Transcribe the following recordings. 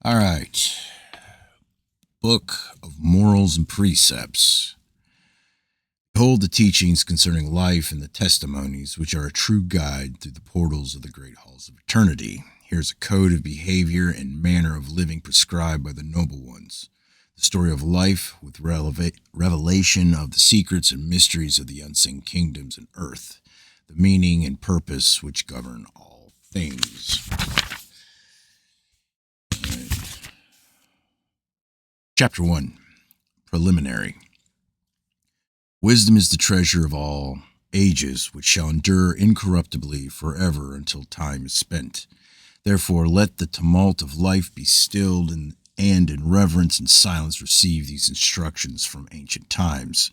All right. Book of Morals and Precepts. Behold the teachings concerning life and the testimonies, which are a true guide through the portals of the great halls of eternity. Here's a code of behavior and manner of living prescribed by the noble ones. The story of life with revelation of the secrets and mysteries of the unseen kingdoms and earth. The meaning and purpose which govern all things. Chapter 1. Preliminary. Wisdom is the treasure of all ages, which shall endure incorruptibly forever until time is spent. Therefore, let the tumult of life be stilled, and in reverence and silence receive these instructions from ancient times.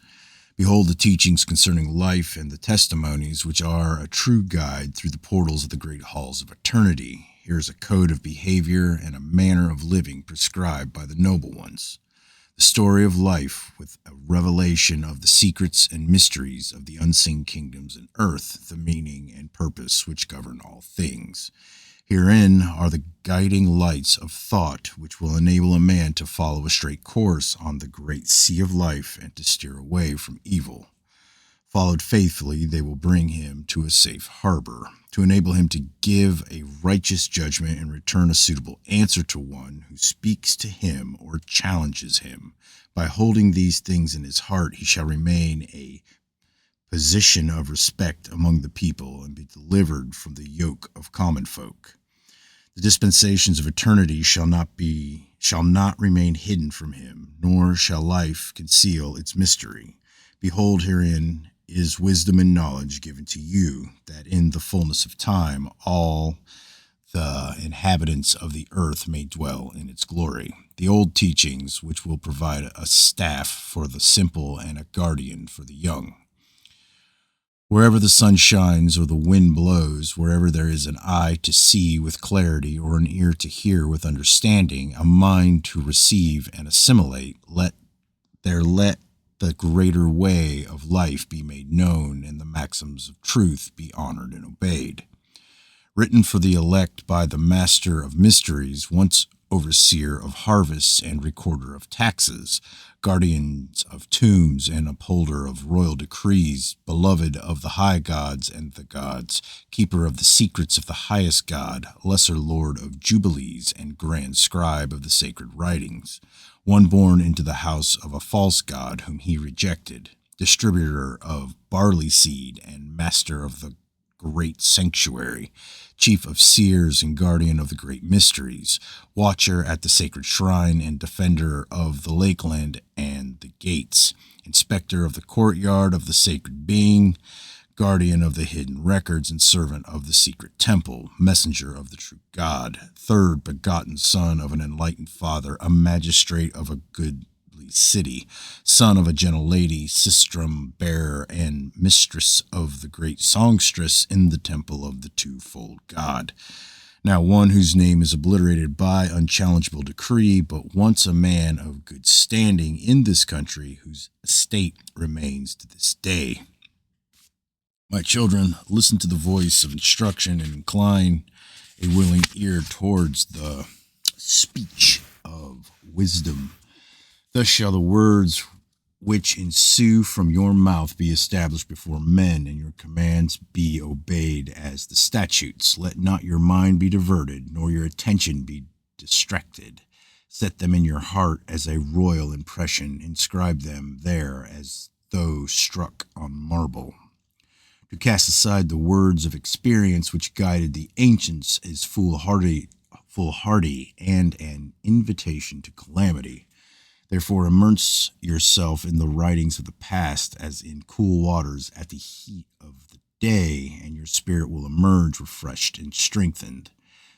Behold the teachings concerning life and the testimonies, which are a true guide through the portals of the great halls of eternity. Here is a code of behavior and a manner of living prescribed by the noble ones. The story of life with a revelation of the secrets and mysteries of the unseen kingdoms and earth, the meaning and purpose which govern all things. Herein are the guiding lights of thought which will enable a man to follow a straight course on the great sea of life and to steer away from evil. Followed faithfully, they will bring him to a safe harbor, to enable him to give a righteous judgment and return a suitable answer to one who speaks to him or challenges him. By holding these things in his heart, he shall remain a position of respect among the people and be delivered from the yoke of common folk. The dispensations of eternity shall not remain hidden from him, nor shall life conceal its mystery. Behold, herein is wisdom and knowledge given to you, that in the fullness of time all the inhabitants of the earth may dwell in its glory. The old teachings, which will provide a staff for the simple and a guardian for the young. Wherever the sun shines or the wind blows, wherever there is an eye to see with clarity or an ear to hear with understanding, a mind to receive and assimilate, let the greater way of life be made known, and the maxims of truth be honored and obeyed. Written for the elect by the Master of Mysteries, once overseer of harvests and recorder of taxes, guardians of tombs and upholder of royal decrees, beloved of the high gods and the gods, keeper of the secrets of the highest God, lesser lord of jubilees and grand scribe of the sacred writings, one born into the house of a false god whom he rejected, distributor of barley seed and master of the great sanctuary, chief of seers and guardian of the great mysteries, watcher at the sacred shrine and defender of the lakeland and the gates, inspector of the courtyard of the sacred being, guardian of the hidden records and servant of the secret temple, messenger of the true God, third begotten son of an enlightened father, a magistrate of a goodly city, son of a gentle lady, sistrum bearer, and mistress of the great songstress in the temple of the twofold God. Now one whose name is obliterated by unchallengeable decree, but once a man of good standing in this country, whose estate remains to this day. My children, listen to the voice of instruction and incline a willing ear towards the speech of wisdom. Thus shall the words which ensue from your mouth be established before men, and your commands be obeyed as the statutes. Let not your mind be diverted, nor your attention be distracted. Set them in your heart as a royal impression. Inscribe them there as though struck on marble. To cast aside the words of experience which guided the ancients is foolhardy and an invitation to calamity. Therefore immerse yourself in the writings of the past as in cool waters at the heat of the day, and your spirit will emerge refreshed and strengthened.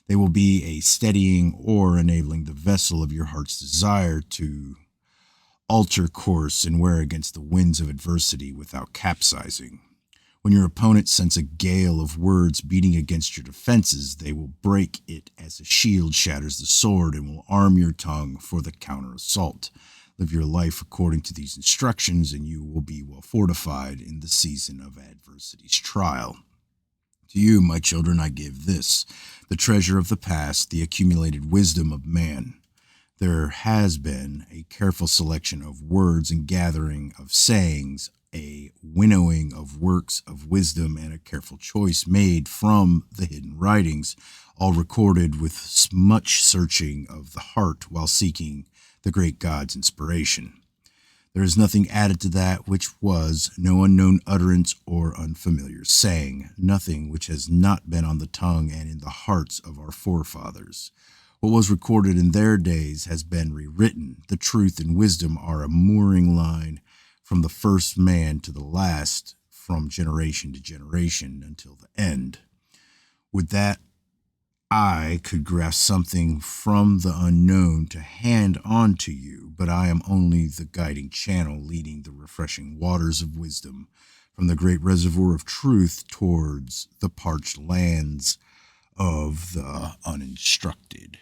They will be a steadying oar enabling the vessel of your heart's desire to alter course and wear against the winds of adversity without capsizing. When your opponent sends a gale of words beating against your defenses, they will break it as a shield shatters the sword and will arm your tongue for the counter-assault. Live your life according to these instructions, and you will be well fortified in the season of adversity's trial. To you, my children, I give this, the treasure of the past, the accumulated wisdom of man. There has been a careful selection of words and gathering of sayings, a winnowing of works of wisdom, and a careful choice made from the hidden writings, all recorded with much searching of the heart while seeking the great God's inspiration. There is nothing added to that which was, no unknown utterance or unfamiliar saying, nothing which has not been on the tongue and in the hearts of our forefathers. What was recorded in their days has been rewritten. The truth and wisdom are a mooring line from the first man to the last, from generation to generation until the end. With that, I could grasp something from the unknown to hand on to you, but I am only the guiding channel leading the refreshing waters of wisdom from the great reservoir of truth towards the parched lands of the uninstructed.